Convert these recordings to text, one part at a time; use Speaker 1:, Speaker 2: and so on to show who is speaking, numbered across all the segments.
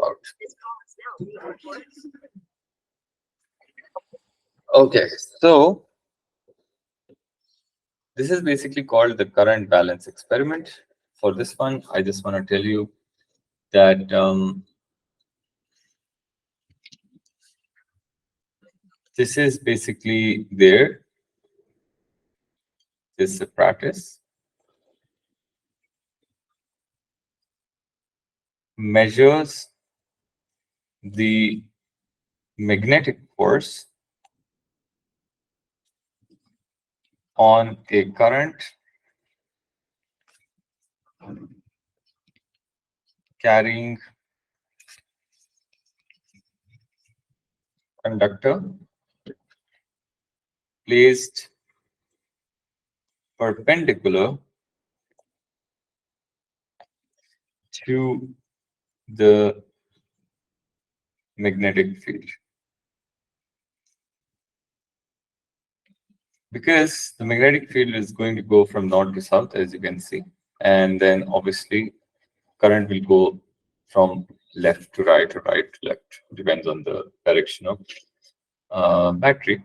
Speaker 1: about. Okay, so this is basically called the current balance experiment. For this one, I just want to tell you that this is basically there. This is a practice. Measures the magnetic force on a current carrying conductor placed perpendicular to the magnetic field. Because the magnetic field is going to go from north to south, as you can see, and then obviously current will go from left to right or right to left, depends on the direction of battery.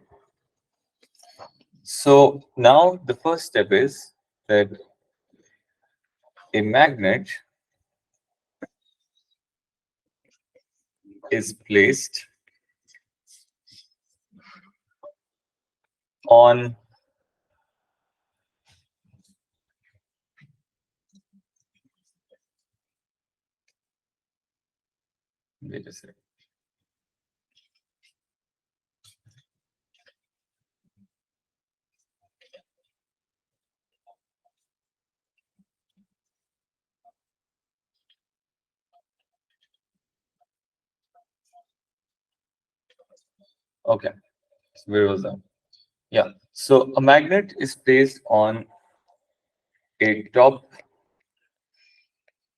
Speaker 1: So now the first step is that a magnet is placed on wait a second. Okay, so where was that? Yeah, so a magnet is placed on a top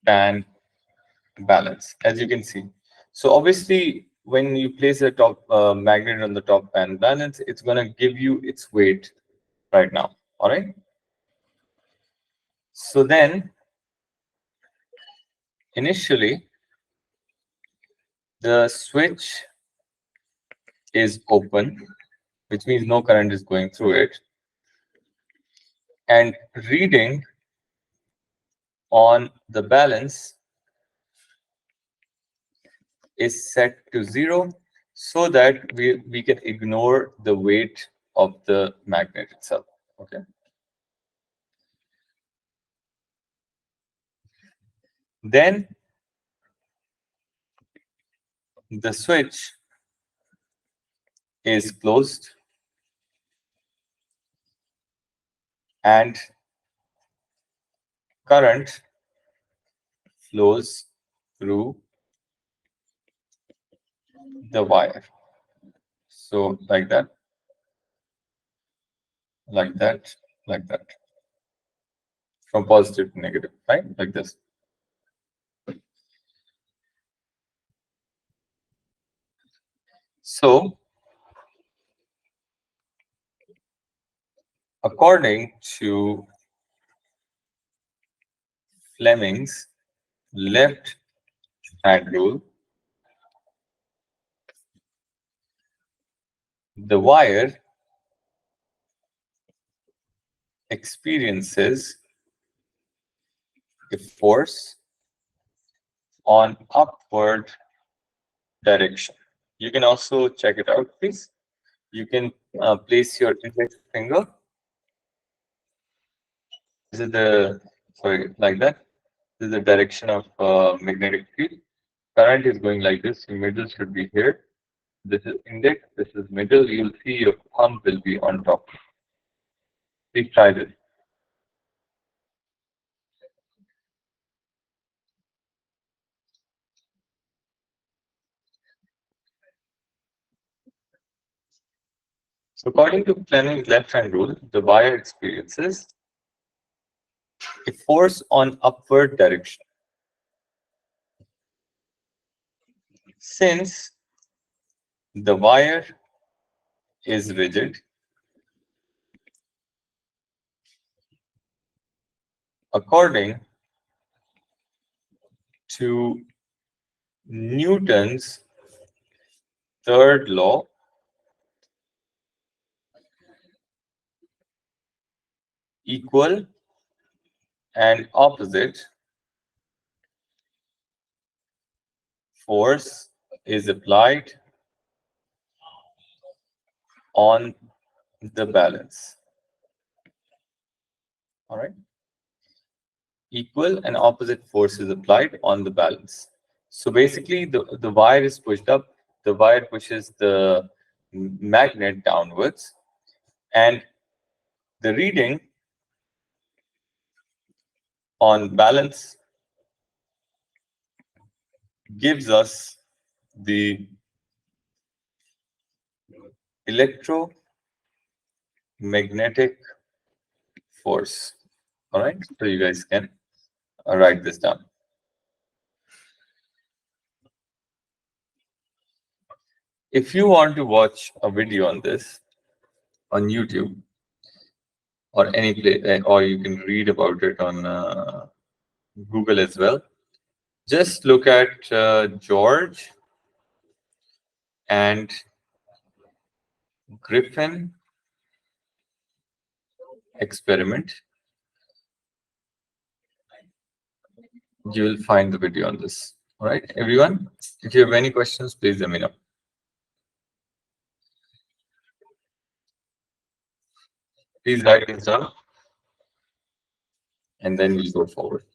Speaker 1: band balance, as you can see. So obviously, when you place a top magnet on the top band balance, it's going to give you its weight right now. All right. So then, initially, the switch is open, which means no current is going through it, and reading on the balance is set to 0 so that we can ignore the weight of the magnet itself. Okay. Then the switch is closed and current flows through the wire. So like that, like that, like that. From positive to negative, right? Like this. So according to Fleming's left hand rule, the wire experiences a force on upward direction. You can also check it out, please. You can place your index finger. This is the, sorry, like that. This is the direction of magnetic field. Current is going like this. Your middle should be here. This is index. This is middle. You'll see your thumb will be on top. Please try this. So according to Fleming's left-hand rule, the wire experiences a force on upward direction. Since the wire is rigid, according to Newton's third law equal and opposite force is applied on the balance. All right. Equal and opposite force is applied on the balance. So basically, the wire is pushed up, the wire pushes the magnet downwards, and the reading on balance gives us the electromagnetic force. All right, so you guys can write this down. If you want to watch a video on this on YouTube or any place, or you can read about it on Google as well, just look at George and Griffin experiment. You will find the video on this. All right, everyone. If you have any questions, please let me know. Please write this down, and then we'll go forward.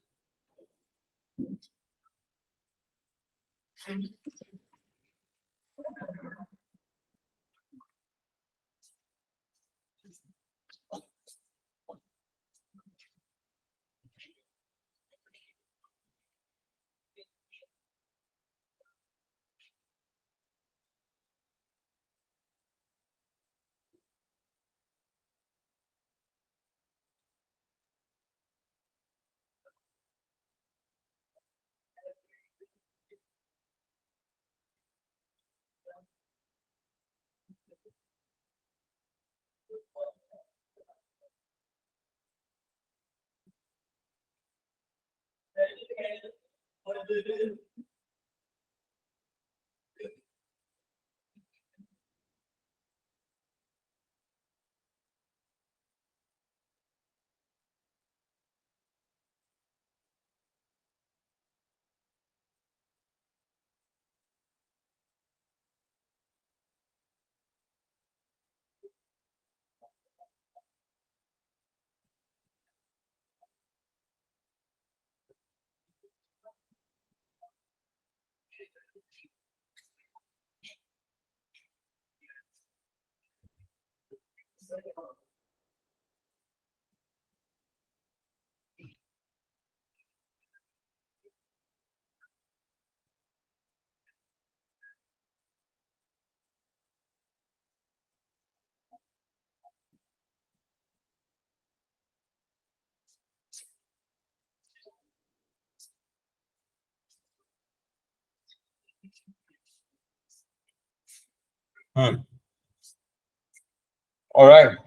Speaker 1: All right.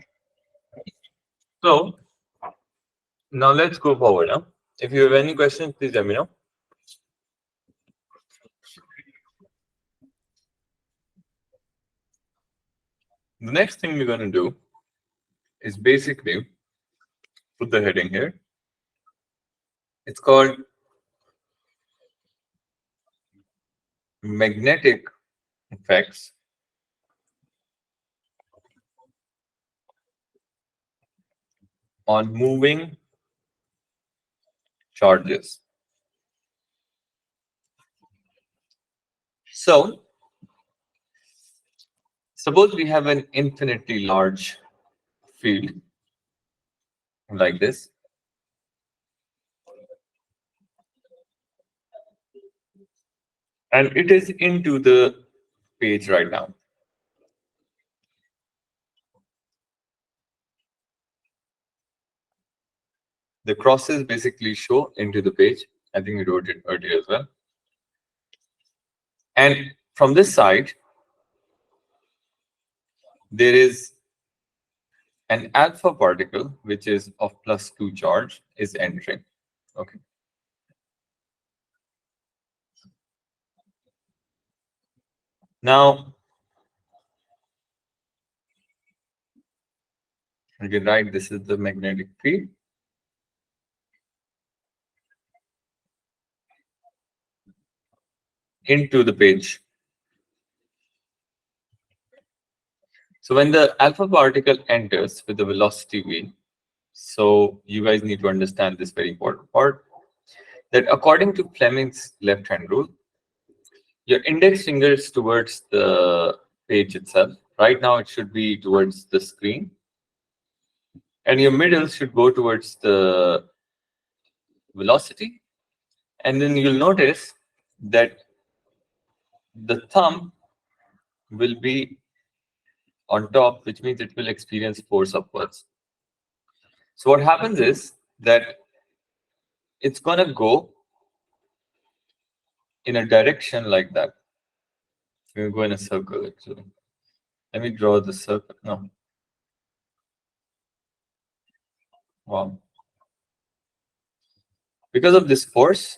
Speaker 1: So now let's go forward. Huh? If you have any questions, please let me know. The next thing we're going to do is basically put the heading here. It's called magnetic effects on moving charges. So suppose we have an infinitely large field like this. And it is into the page right now. The crosses basically show into the page. I think we wrote it earlier as well. And from this side, there is an alpha particle, which is of +2 charge, is entering. Okay. Now, you can write this is the magnetic field into the page. So when the alpha particle enters with the velocity v, so you guys need to understand this very important part, that according to Fleming's left-hand rule, your index finger is towards the page itself. Right now, it should be towards the screen. And your middle should go towards the velocity. And then you'll notice that the thumb will be on top, which means it will experience force upwards. So what happens is that it's going to go in a direction like that. We'll go in a circle, actually. Let me draw the circle. No. Wow. Because of this force,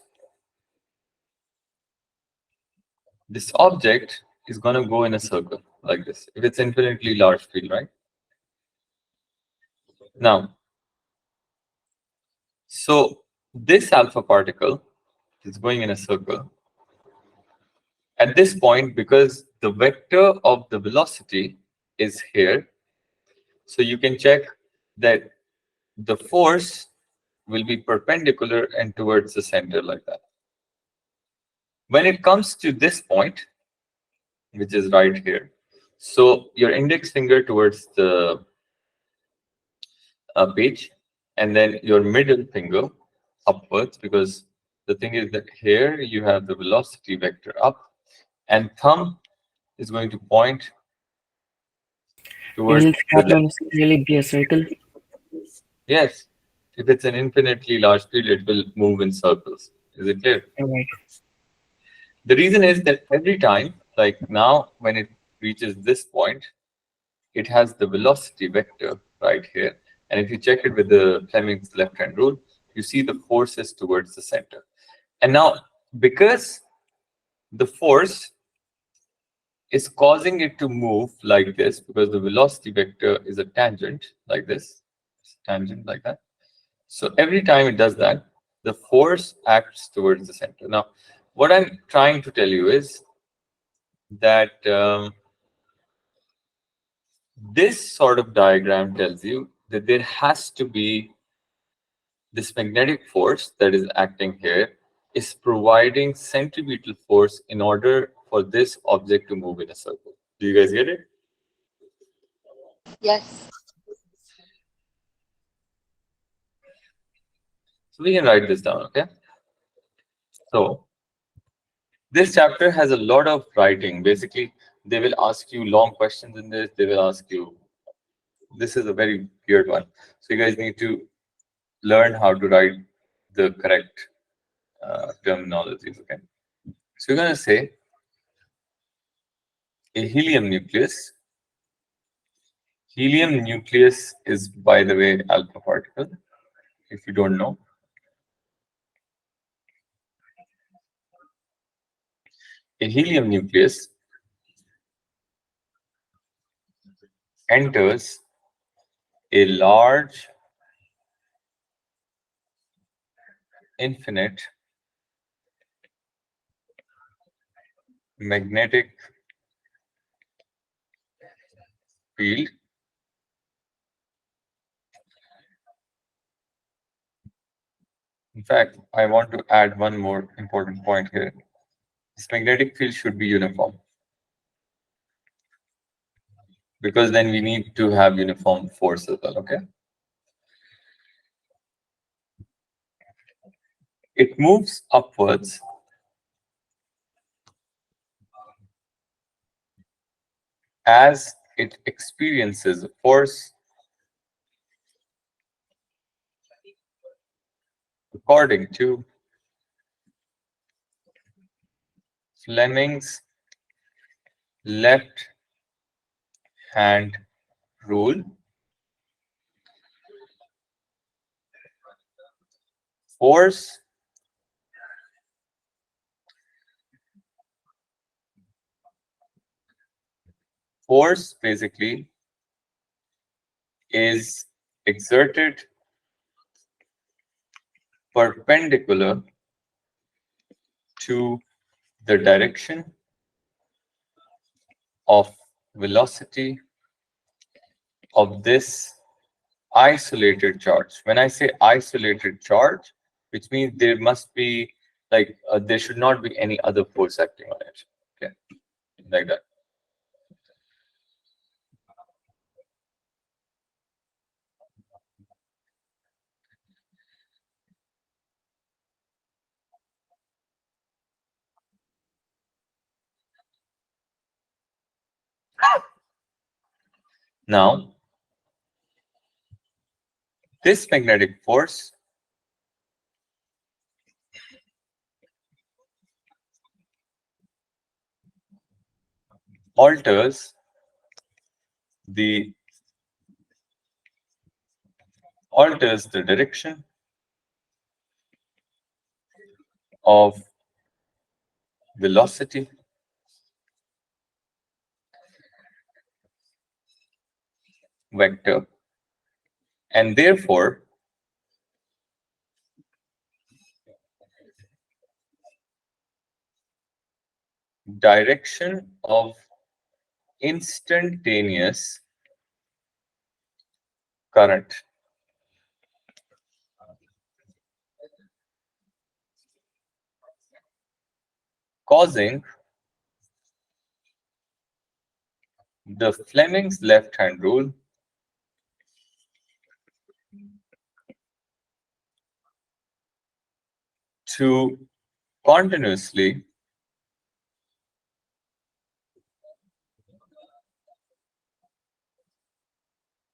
Speaker 1: this object is going to go in a circle like this. If it's infinitely large field, right? Now, so this alpha particle is going in a circle. At this point, because the vector of the velocity is here, so you can check that the force will be perpendicular and towards the center like that. When it comes to this point, which is right here, so your index finger towards the page, and then your middle finger upwards, because the thing is that here you have the velocity vector up, and thumb is going to point towards
Speaker 2: Isn't
Speaker 1: the
Speaker 2: that
Speaker 1: left.
Speaker 2: going to really be a circle?
Speaker 1: Yes, if it's an infinitely large field, it will move in circles. Is it clear?
Speaker 2: Alright.
Speaker 1: The reason is that every time, like now, when it reaches this point, it has the velocity vector right here. And if you check it with the Fleming's left-hand rule, you see the forces towards the center. And now, because the force is causing it to move like this, because the velocity vector is a tangent like this, tangent like that. So every time it does that, the force acts towards the center. Now, what I'm trying to tell you is that this sort of diagram tells you that there has to be this magnetic force that is acting here is providing centripetal force in order for this object to move in a circle. Do you guys get it?
Speaker 3: Yes.
Speaker 1: So we can write this down, okay? So this chapter has a lot of writing. Basically, they will ask you long questions in this. They will ask you, this is a very weird one. So you guys need to learn how to write the correct terminologies, okay? So you're going to say a helium nucleus. Helium nucleus is, by the way, alpha particle, if you don't know. A helium nucleus enters a large infinite magnetic field. In fact, I want to add one more important point here. This magnetic field should be uniform, because then we need to have uniform force as well, okay? It moves upwards as it experiences a force according to Fleming's left hand rule. Force force basically is exerted perpendicular to the direction of velocity of this isolated charge. When I say isolated charge, which means there must be there should not be any other force acting on it. Okay, like that. Now, this magnetic force alters the direction of velocity vector, and therefore direction of instantaneous current, causing the Fleming's left-hand rule to continuously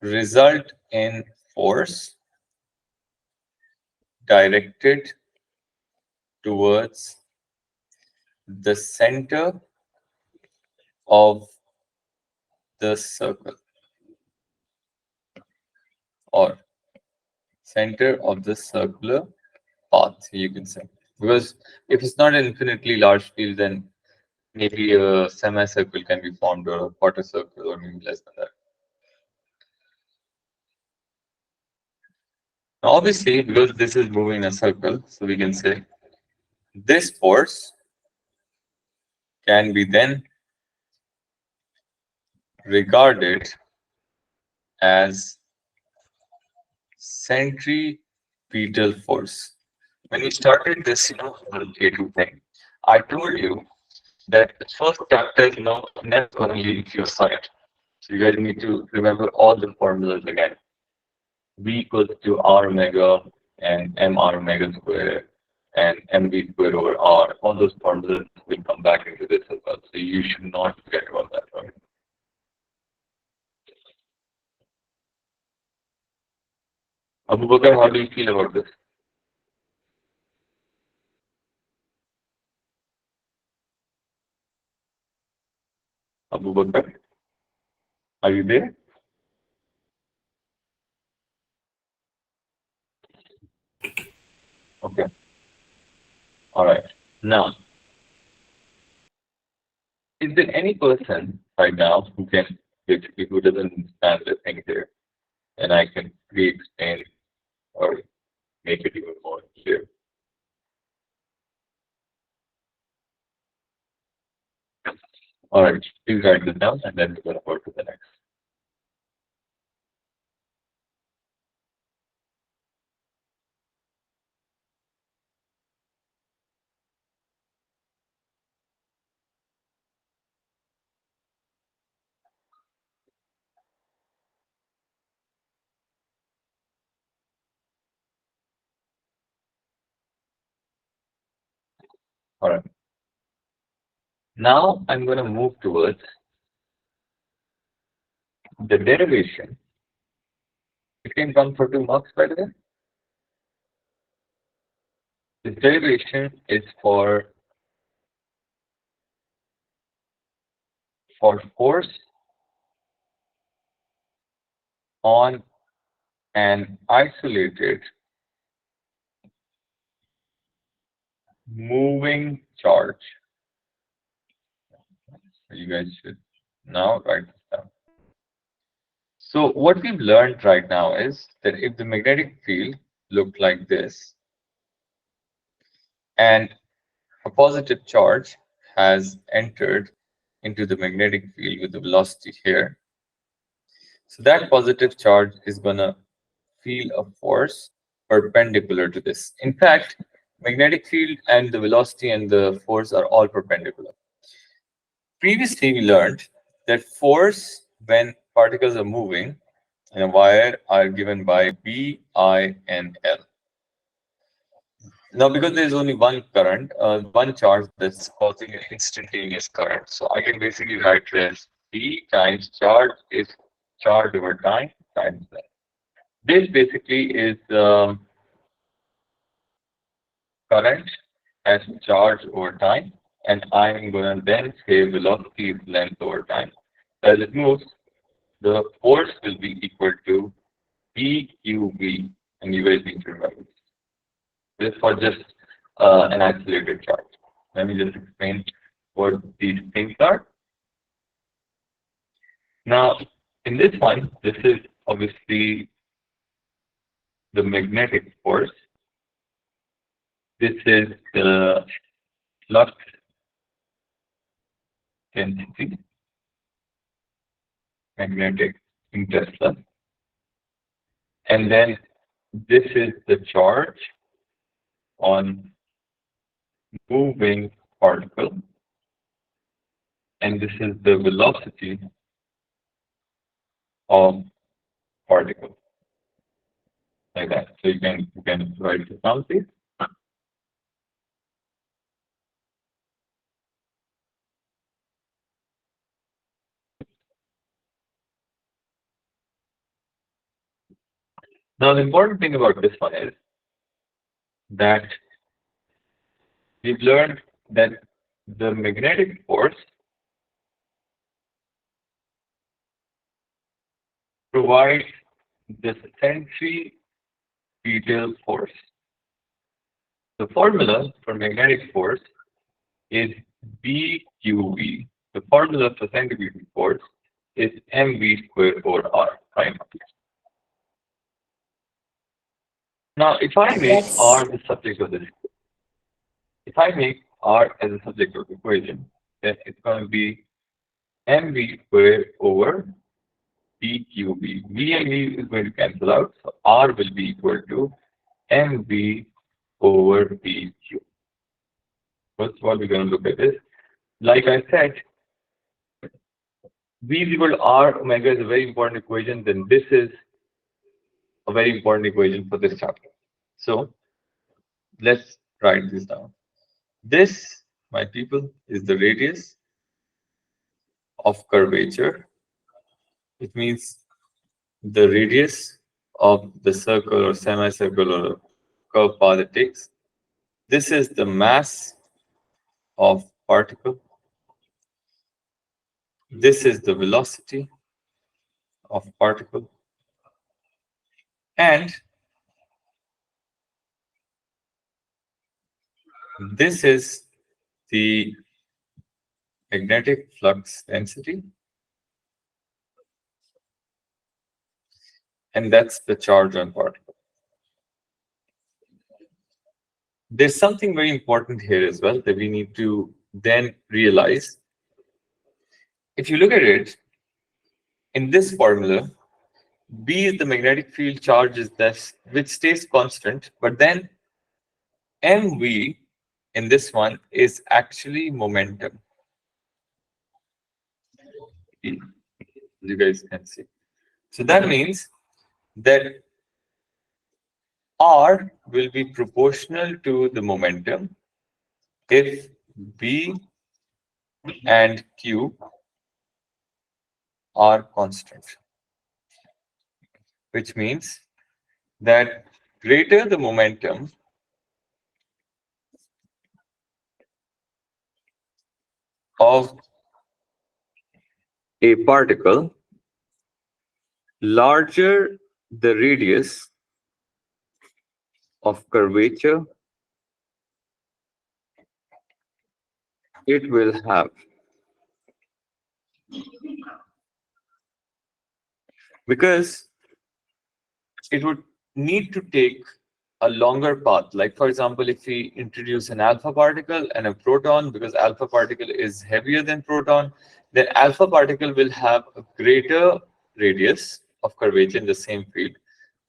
Speaker 1: result in force directed towards the center of the circle, or center of the circular path, you can say. Because if it's not an infinitely large field, then maybe a semicircle can be formed, or a quarter circle, or maybe less than that. Now, obviously, because this is moving in a circle, so we can say this force can be then regarded as centripetal force. When we started this, whole J2 thing, I told you that the first chapter is never going to leave your side. So you guys need to remember all the formulas again. V equals to R omega and M R omega square and MV square over R. All those formulas will come back into this as well. So you should not forget about that. Right? Abu Bakr, how do you feel about this? Abu Bakr, are you there? Okay. All right. Now, is there any person right now who can basically who doesn't understand the thing here, and I can re-explain or make it even more clear? All right, please write this down, and then we're going to go to the next. All right. Now I'm going to move towards the derivation. It can come for 2 marks, by the way. The derivation is for force on an isolated moving charge. So you guys should now write this So what we've learned right now is that if the magnetic field looked like this and a positive charge has entered into the magnetic field with the velocity here, so that positive charge is going to feel a force perpendicular to this. In fact, magnetic field and the velocity and the force are all perpendicular. Previously, we learned that force when particles are moving in a wire are given by B, I, and L. Now, because there is only one current, one charge that's causing an instantaneous current, so I can basically write this B times charge is charge over time times that. This basically is current as charge over time, and I'm going to then say velocity is length over time. As it moves, the force will be equal to EQV, and you guys need to remember this for just an accelerated charge. Let me just explain what these things are. Now, in this one, this is obviously the magnetic force. This is the flux density, magnetic in Tesla. And then this is the charge on moving particle, and this is the velocity of particle, like that. So you can write it down, please. Now the important thing about this one is that we've learned that the magnetic force provides the centripetal force. The formula for magnetic force is BQV. The formula for centripetal force is mv squared over r prime. Now, if I make r
Speaker 2: That's
Speaker 1: the subject of this, if I make r as a subject of the equation, then it's going to be mv squared over pqv. V and v is going to cancel out, so r will be equal to mv over pq. First of all, we're going to look at this. Like I said, v is equal to r omega is a very important equation. Then this is a very important equation for this chapter. So let's write this down. This, my people, is the radius of curvature. It means the radius of the circle or semicircle or curve path it takes. This is the mass of particle. This is the velocity of particle. And this is the magnetic flux density. And that's the charge on particle. There's something very important here as well that we need to then realize. If you look at it, in this formula, B is the magnetic field charge is this, which stays constant, but then mv in this one is actually momentum. You guys can see. So that means that R will be proportional to the momentum if B and Q are constant, which means that greater the momentum of a particle, larger the radius of curvature it will have. because it would need to take a longer path. Like for example, if we introduce an alpha particle and a proton, because alpha particle is heavier than proton, then alpha particle will have a greater radius of curvature in the same field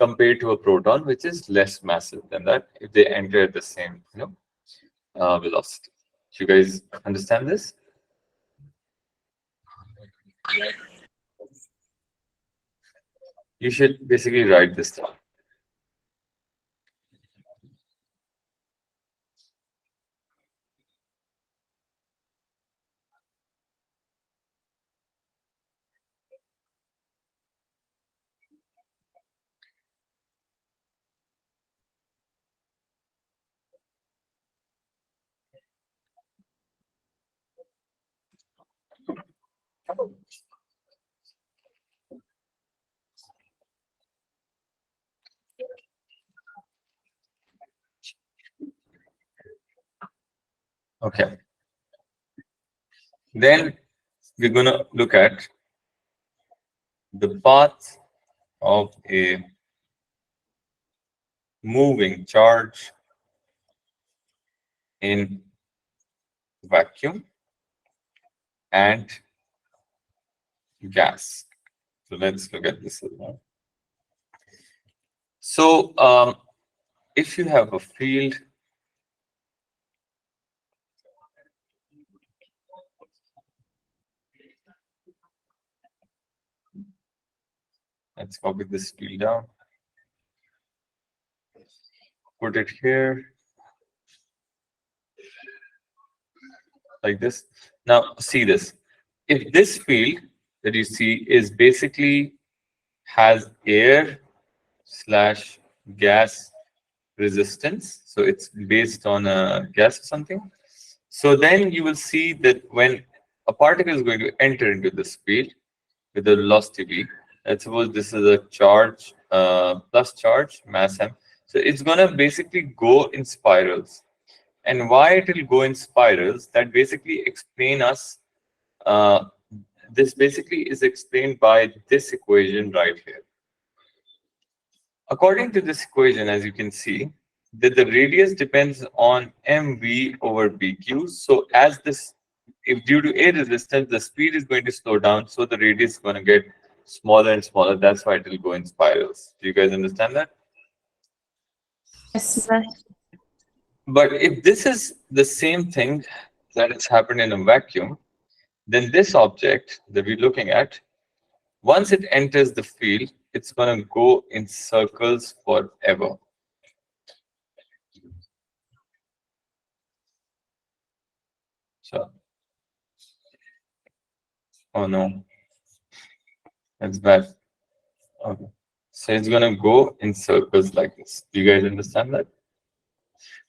Speaker 1: compared to a proton, which is less massive than that if they enter at the same velocity. Do you guys understand this? You should basically write this down. Okay. Then we're gonna look at the path of a moving charge in vacuum and gas. So let's look at this as well. So if you have a field, let's copy this field down, put it here like this. Now see this. If this field that you see is basically has air slash gas resistance, so it's based on a gas or something. So then you will see that when a particle is going to enter into this field with a velocity v, let's suppose this is a charge, plus charge, mass m. So it's going to basically go in spirals. And why it will go in spirals, that basically explain us, uh, this basically is explained by this equation right here. According to this equation, as you can see, that the radius depends on mv over bq. So as this, if due to air resistance, the speed is going to slow down, so the radius is going to get smaller and smaller. That's why it will go in spirals. Do you guys understand that?
Speaker 2: Yes.
Speaker 3: Yes.
Speaker 1: But if this is the same thing that has happened in a vacuum, then this object that we're looking at, once it enters the field, it's going to go in circles forever. So, oh no, that's bad. Okay. So it's gonna go in circles like this. Do you guys understand that?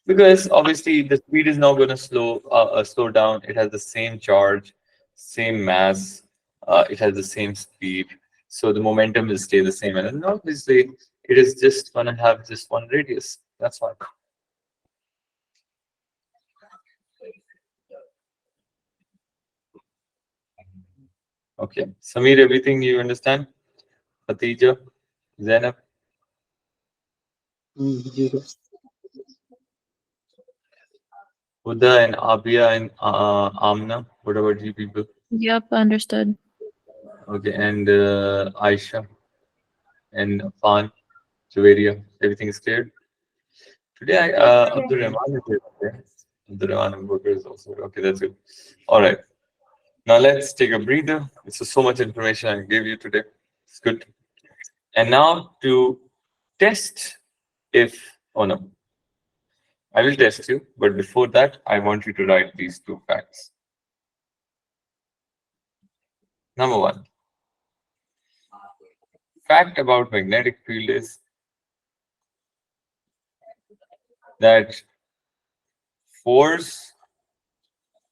Speaker 1: Because obviously the speed is not gonna slow down. It has the same charge, same mass. It has the same speed. So the momentum will stay the same. And then obviously it is just gonna have just one radius. That's why. Okay. Samir, everything you understand? Khatija, Zainab,
Speaker 4: Zero.
Speaker 1: Huda and Abia and Amna. What about you people?
Speaker 3: Yep, understood.
Speaker 1: Okay, and Aisha and Fan, Javeria, everything is clear. Today, Abdul Rahman is here. Okay. Abdul Rahman and Booker is also here. Okay, that's good. All right, now let's take a breather. This is so much information I gave you today. It's good. And now to test if, oh no, I will test you, but before that, I want you to write these two facts. Number one, fact about magnetic field is that force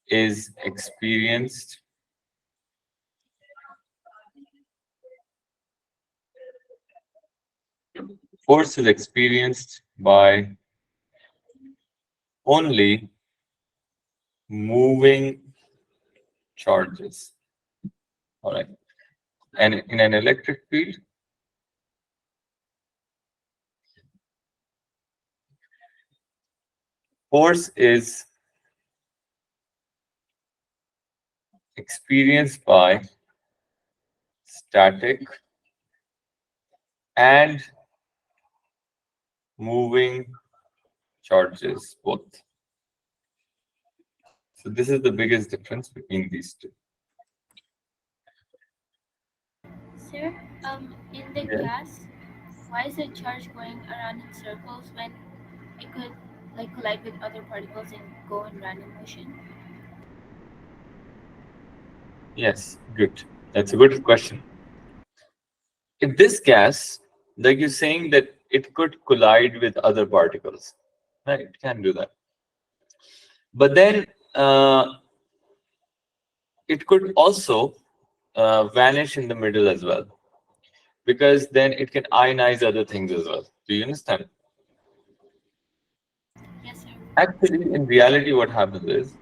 Speaker 1: is experienced force is experienced by only moving charges. All right. And in an electric field, Force is experienced by static and moving charges both. So this is the biggest difference between these two.
Speaker 2: Sir, in the
Speaker 1: Yeah.
Speaker 2: gas, why is the charge going around in circles when it could like collide with other particles and go in random motion?
Speaker 1: Yes, good. That's a good question. If this gas, like you're saying that it could collide with other particles, right? It can do that. But then it could also vanish in the middle as well, because then it can ionize other things as well. Do you understand?
Speaker 2: Yes, sir.
Speaker 1: Actually, in reality, what happens is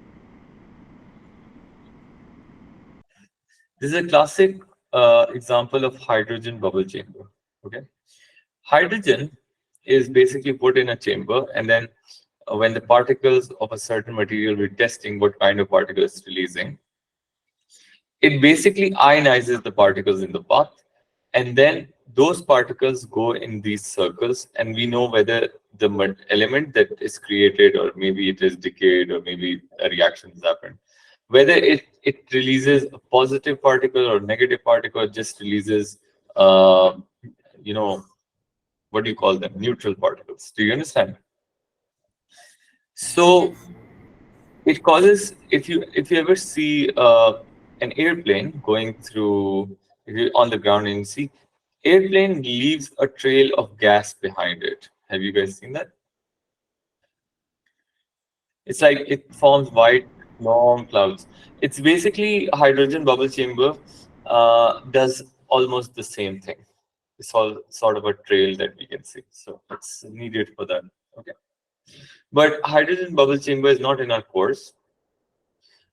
Speaker 1: this is a classic example of hydrogen bubble chamber. Okay, hydrogen is basically put in a chamber, and then when the particles of a certain material we're testing what kind of particle it's releasing, it basically ionizes the particles in the path, and then those particles go in these circles, and we know whether the element that is created, or maybe it is decayed, or maybe a reaction has happened, whether it releases a positive particle or negative particle, or just releases uh, you know what do you call them, neutral particles. Do you understand? So
Speaker 2: Yes.
Speaker 1: it causes, if you ever see an airplane going through, if you're on the ground and you see airplane leaves a trail of gas behind it. Have you guys seen that? It's like it forms white long clouds. It's basically hydrogen bubble chamber does almost the same thing. It's all sort of a trail that we can see. So it's needed for that. Okay. But hydrogen bubble chamber is not in our course.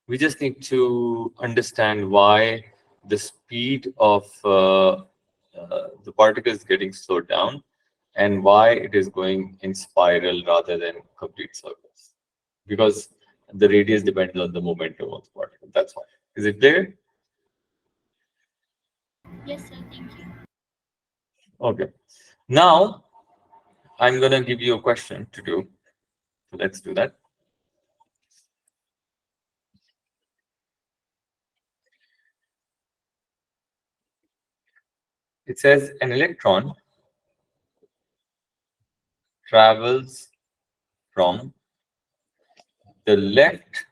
Speaker 1: We just need to understand why the speed of the particle is getting slowed down, and why it is going in spiral rather than complete circles. Because the radius depends on the momentum of the particle. That's why. Is it clear?
Speaker 2: Yes, sir. Thank you.
Speaker 1: Okay. Now I'm gonna give you a question to do. So let's do that. It says an electron travels from the left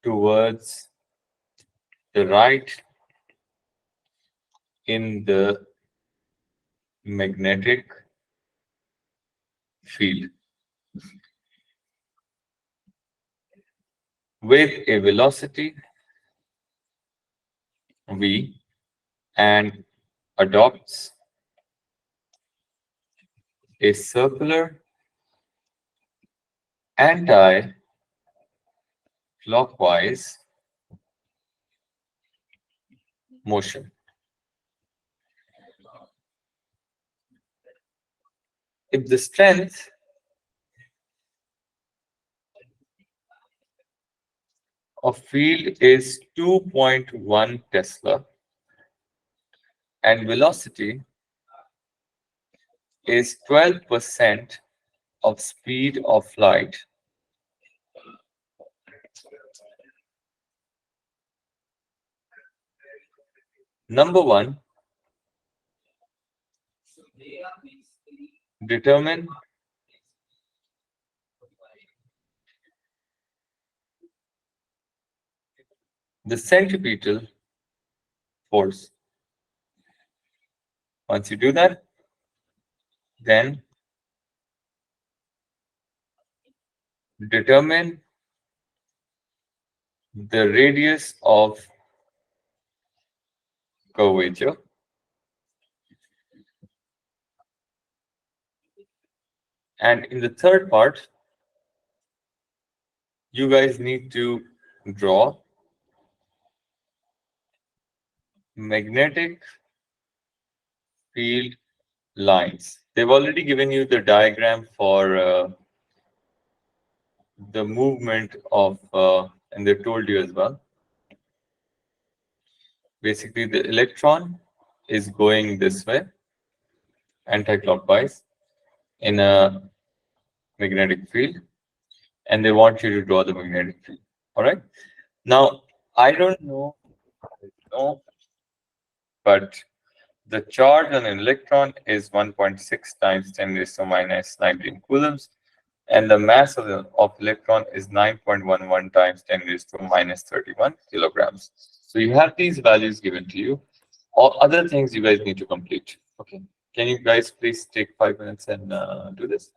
Speaker 1: towards the right in the magnetic field with a velocity v, and adopts a circular anti-clockwise motion. If the strength of field is 2.1 Tesla and velocity is 12% of speed of light, number one, determine the centripetal force. Once you do that, then determine the radius of curvature, and in the third part, you guys need to draw magnetic field lines. They've already given you the diagram for the movement of, and they told you as well, basically the electron is going this way, anti-clockwise, in a magnetic field, and they want you to draw the magnetic field. All right. Now, I don't know, but the charge on an electron is 1.6 times 10 raised to minus 19 coulombs, and the mass of electron is 9.11 times 10 raised to minus 31 kilograms. So you have these values given to you. All other things you guys need to complete. Okay. Can you guys please take 5 minutes and do this?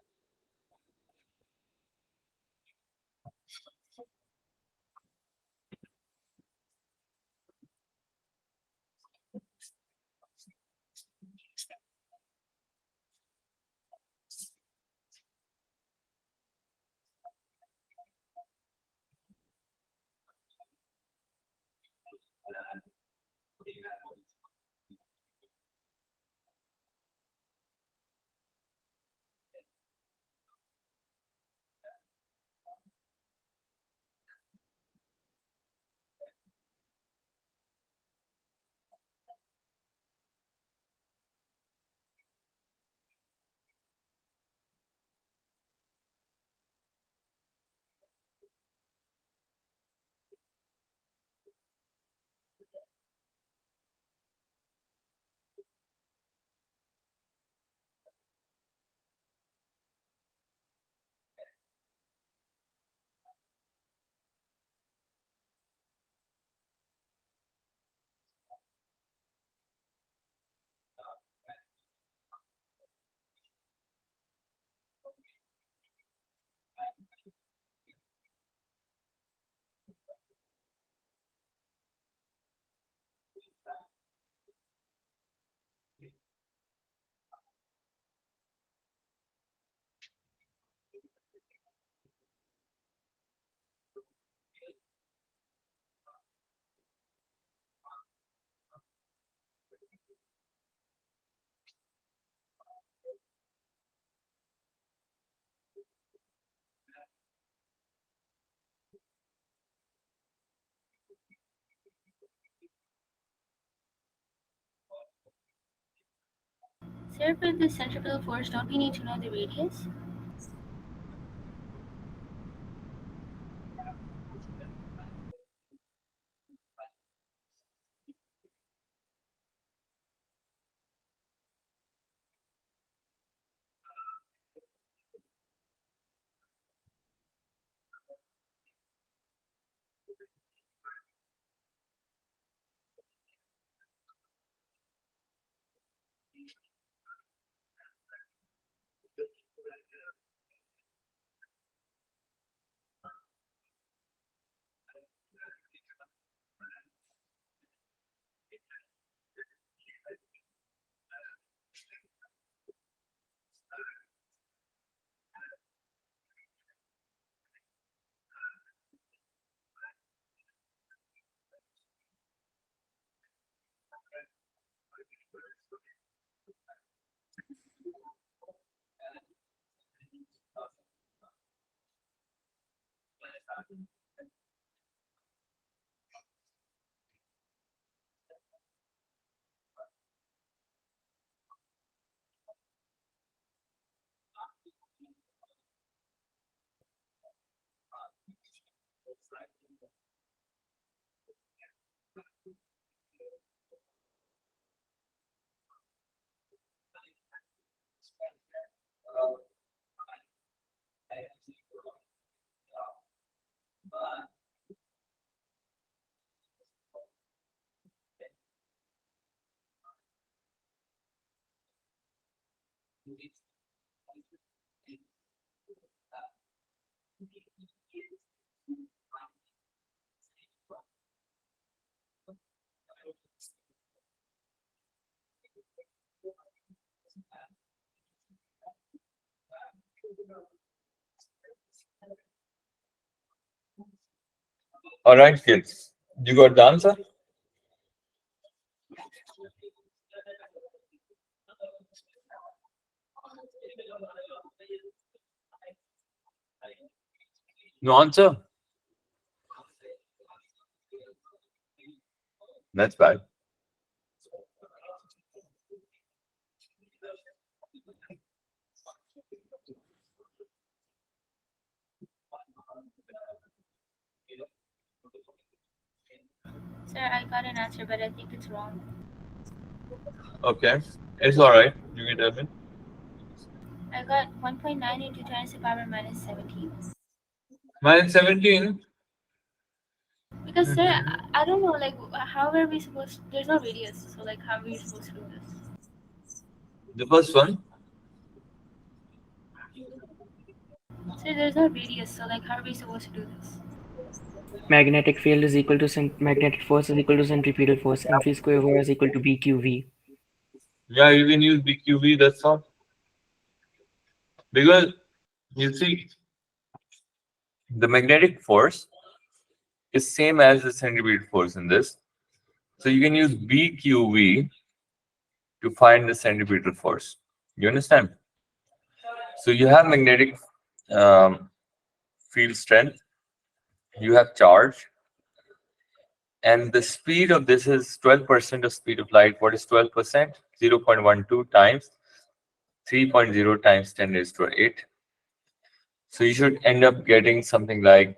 Speaker 2: Sir, for the centripetal force, don't we need to know the radius?
Speaker 1: All right, kids. You got the answer? No answer. That's bad.
Speaker 2: Sir, I got an answer, but I think it's wrong.
Speaker 1: Okay, it's all right. You can tell me.
Speaker 2: I got 1.9 into 10 to the power minus 17.
Speaker 1: Minus 17.
Speaker 2: Because, sir,
Speaker 1: Mhm.
Speaker 2: I don't know, like, how are we supposed there's no radius, so, like, how are we supposed to do this?
Speaker 1: The first one.
Speaker 2: Sir, there's no radius, so, like, how are we supposed to do this?
Speaker 3: Magnetic field is equal to magnetic force is equal to centripetal force. Mv square over is equal to bqv.
Speaker 1: Yeah, you can use BQV. That's all. Because you see, the magnetic force is same as the centripetal force in this. So you can use BQV to find the centripetal force. You understand? So you have magnetic um, field strength, you have charge, and the speed of this is 12% of speed of light. What is 12%? 0.12 times 3.0 times 10 raised to 8. So you should end up getting something like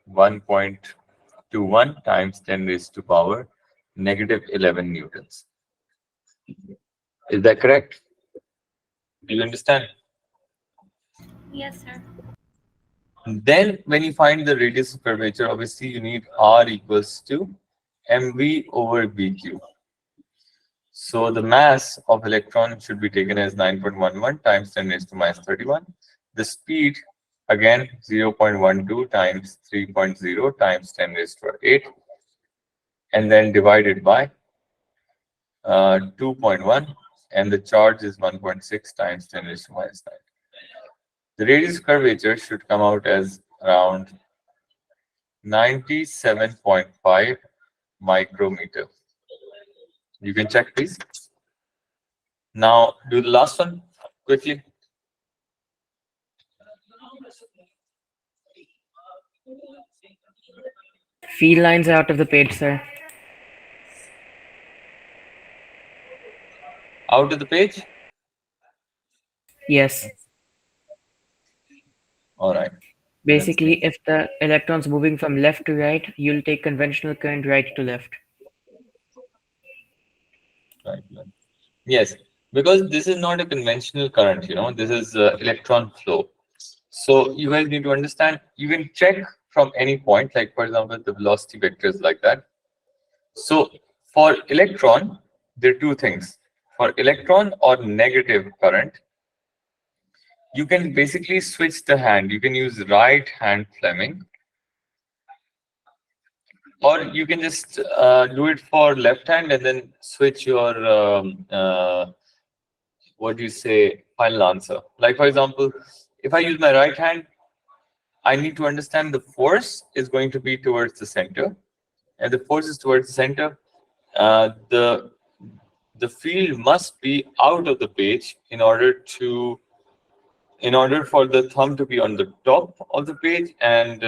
Speaker 1: 1.21 times 10 raised to power negative 11 newtons. Is that correct? Do you understand?
Speaker 2: Yes, sir.
Speaker 1: Then when you find the radius of curvature, obviously you need R equals to mv over bq. So the mass of electron should be taken as 9.11 times 10 raised to minus 31. The speed, again, 0.12 times 3.0 times 10 raised to 8, and then divided by 2.1, and the charge is 1.6 times 10 raised to minus 9. The radius curvature should come out as around 97.5 micrometer. You can check, please. Now do the last one quickly.
Speaker 3: Field lines are out of the page, sir.
Speaker 1: Out of the page.
Speaker 3: Yes.
Speaker 1: All right. Let's see.
Speaker 3: Basically, if the electron's moving from left to right, you'll take conventional current right to left.
Speaker 1: Right. Right. Yes, because this is not a conventional current. This is electron flow. So you guys need to understand. You can check from any point, like for example, the velocity vectors like that. So for electron, there are two things. For electron or negative current, you can basically switch the hand. You can use right hand Fleming, or you can just do it for left hand and then switch your what do you say final answer. Like for example, if I use my right hand, I need to understand the force is going to be towards the center, and the force is towards the center. The field must be out of the page in order for the thumb to be on the top of the page and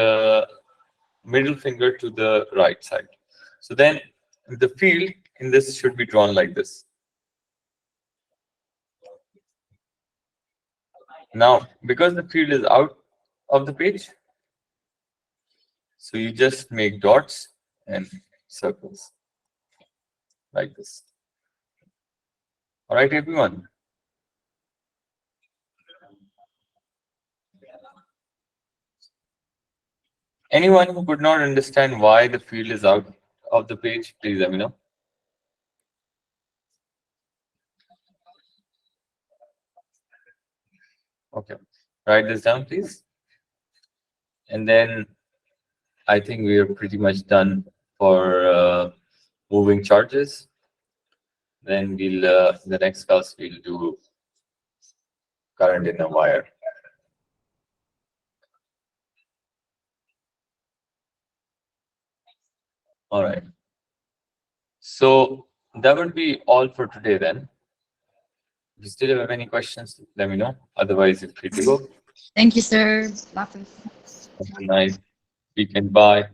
Speaker 1: middle finger to the right side. So then the field in this should be drawn like this. Now, because the field is out of the page, so you just make dots and circles like this. All right, everyone. Anyone who could not understand why the field is out of the page, please let me know. Okay, write this down, please. And then I think we are pretty much done for moving charges. Then we'll the next class we'll do current in a wire. All right. So that would be all for today then. If you still have any questions, let me know. Otherwise, it's free to go.
Speaker 4: Thank you, sir. Lots of
Speaker 1: Have a nice weekend. Bye.